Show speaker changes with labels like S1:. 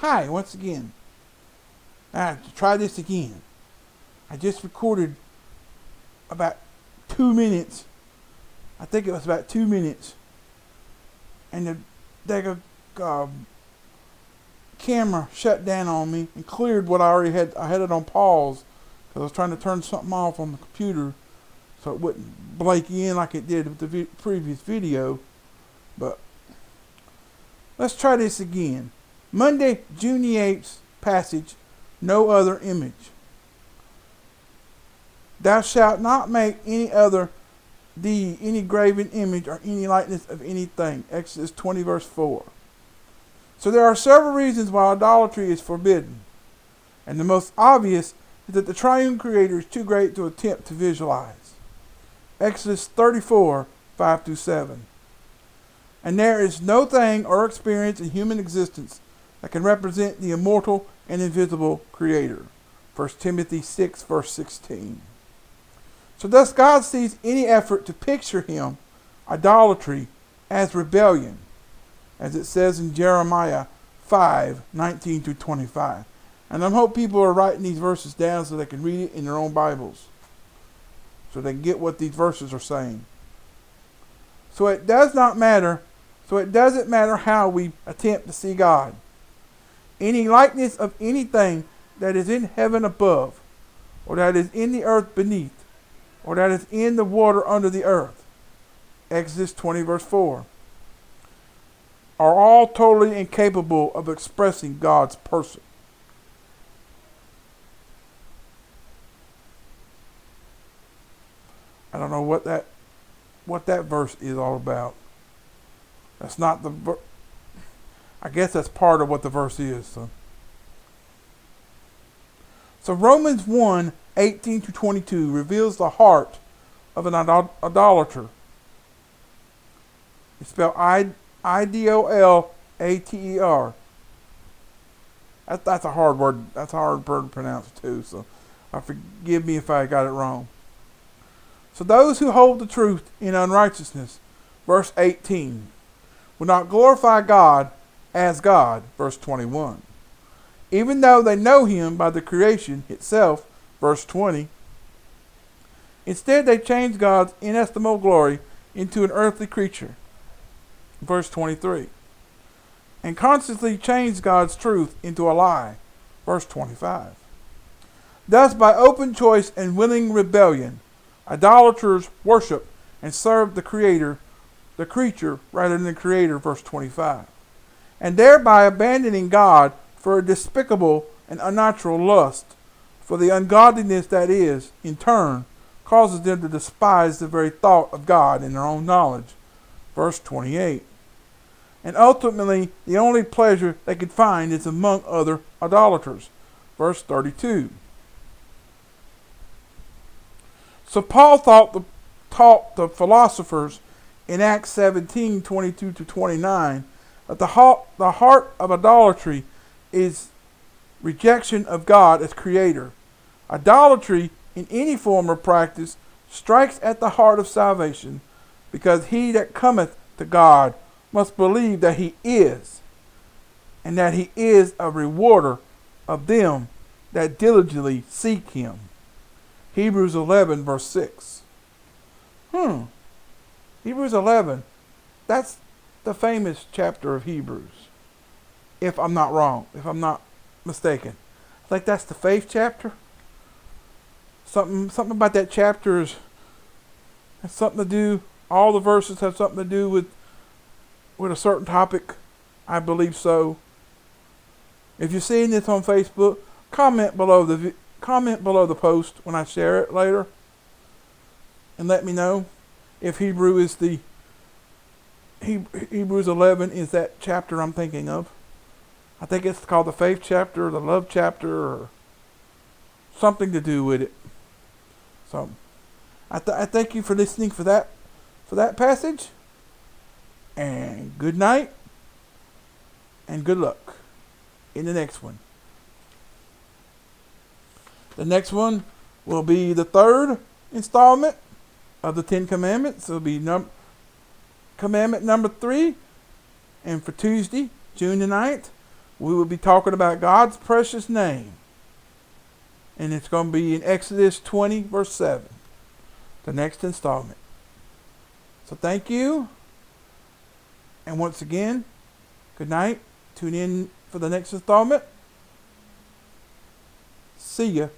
S1: Hi, once again. Try this again. I just recorded about 2 minutes. I think it was about 2 minutes. And the camera shut down on me and cleared what I already had. I had it on pause because I was trying to turn something off on the computer so it wouldn't blake in like it did with the previous video. But let's try this again. Monday, June the 8th passage, no other image. Thou shalt not make any graven image or any likeness of anything. Exodus 20 verse 4. So there are several reasons why idolatry is forbidden. And the most obvious is that the triune creator is too great to attempt to visualize. Exodus 34, 5-7. And there is no thing or experience in human existence that can represent the immortal and invisible creator. 1 Timothy 6, verse 16. So thus God sees any effort to picture him, idolatry, as rebellion, as it says in Jeremiah 5, 19-25. And I hope people are writing these verses down so they can read it in their own Bibles, so they can get what these verses are saying. So it doesn't matter how we attempt to see God. Any likeness of anything that is in heaven above, or that is in the earth beneath, or that is in the water under the earth, Exodus 20 verse 4, are all totally incapable of expressing God's person. I don't know what that verse is all about. That's not the I guess that's part of what the verse is. So Romans 1, 18-22 reveals the heart of an idolater. It's spelled Idolater. That's a hard word. That's a hard word to pronounce too. So forgive me if I got it wrong. So those who hold the truth in unrighteousness, verse 18, will not glorify God as God, verse 21. Even though they know him by the creation itself, verse 20. Instead, they change God's inestimable glory into an earthly creature, verse 23. And constantly change God's truth into a lie, verse 25. Thus, by open choice and willing rebellion, idolaters worship and serve the creator, the creature, rather than the creator, verse 25. And thereby abandoning God for a despicable and unnatural lust, for the ungodliness that is, in turn, causes them to despise the very thought of God in their own knowledge, verse 28. And ultimately, the only pleasure they could find is among other idolaters, verse 32. So Paul taught the philosophers in Acts 17, 22-29, that the heart of idolatry is rejection of God as creator. Idolatry in any form or practice strikes at the heart of salvation, because he that cometh to God must believe that he is, and that he is a rewarder of them that diligently seek him. Hebrews 11 verse 6. Hebrews 11. That's the famous chapter of Hebrews. If I'm not wrong, if I'm not mistaken. I think that's the faith chapter. Something about that chapter has something to do, all the verses have something to do with a certain topic. I believe so. If you're seeing this on Facebook, comment below the post when I share it later, and let me know if Hebrews 11 is that chapter I'm thinking of. I think it's called the faith chapter, or the love chapter, or something to do with it. So I thank you for listening for that passage, and good night, and good luck in the next one. The next one will be the third installment of the 10 Commandments. It'll be Commandment number 3. And for Tuesday, June the 9th, we will be talking about God's precious name. And it's going to be in Exodus 20, verse 7. The next installment. So thank you. And once again, good night. Tune in for the next installment. See ya.